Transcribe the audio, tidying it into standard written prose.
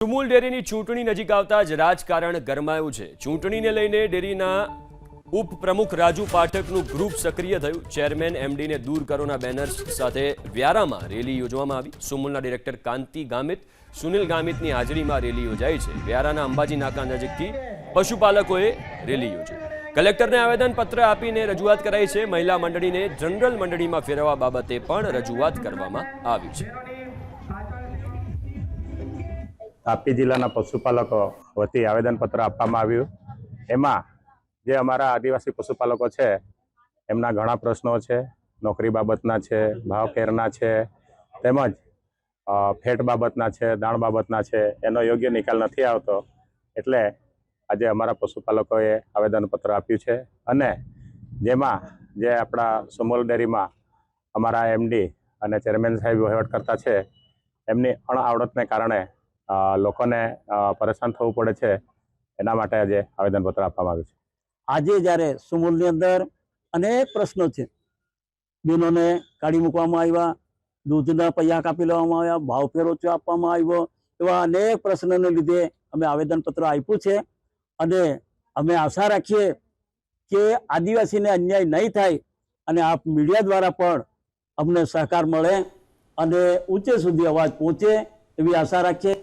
સુમુલ ડેરીની ચૂંટણી નજીક આવતા જ રાજકારણ ગરમાયું છે। ચૂંટણીને લઈને ડેરીના ઉપપ્રમુખ રાજુ પાઠકનું ગ્રુપ સક્રિય થયું। ચેરમેન એમડીને દૂર કરોના બેનર્સ સાથે વ્યારામાં રેલી યોજવામાં આવી। સુમુલના ડિરેક્ટર કાંતિ ગામિત, સુનિલ ગામિતની હાજરીમાં રેલી યોજાઈ છે। વ્યારાના અંબાજી નાકા નજીકથી પશુપાલકોએ રેલી યોજી। કલેક્ટરને આવેદનપત્ર આપીને રજૂઆત કરાઈ છે। મહિલા મંડળીને જનરલ મંડળીમાં ફેરવવા બાબતે પણ રજૂઆત કરવામાં આવી છે। तापी जिल्लाना पशुपालको वती आवेदनपत्र आपवामां आव्युं। एमां जे अमारा आदिवासी पशुपालको छे एमना घणा प्रश्नो छे। नौकरी बाबतना छे, भावफेરના छे, તેમજ फेट बाबतना छे, दाण बाबतना छे, एनो योग्य निकाल नथी आवतो। एटले आजे अमारा पशुपालकोए आवेदनपत्र आप्युं छे अने जेमां जे आपणा सुमूल डेरीमां अमारा एमडी अने चेरमेन साहेब वहीवट करता छे एमनी अणआवडतने कारणे लोकोने परेशान थवुं पड़े छे। एना माटे आज आवेदनपत्र आपवामां आव्युं छे। આજે જ્યારે સુમુલની અંદર અનેક પ્રશ્નો છે, બહેનોને કાઢી મૂકવામાં આવ્યા, દૂધના પૈયા કાપી લેવામાં આવ્યા, ભાવફેરો આપવામાં આવ્યો, એવા અનેક પ્રશ્નોને લીધે અમે આવેદનપત્ર આપ્યું છે અને અમે આશા રાખીએ કે આદિવાસીને અન્યાય નહીં થાય અને આપ મીડિયા દ્વારા પણ અમને સહકાર મળે અને ઊંચે સુધી અવાજ પહોંચે એવી આશા રાખીએ।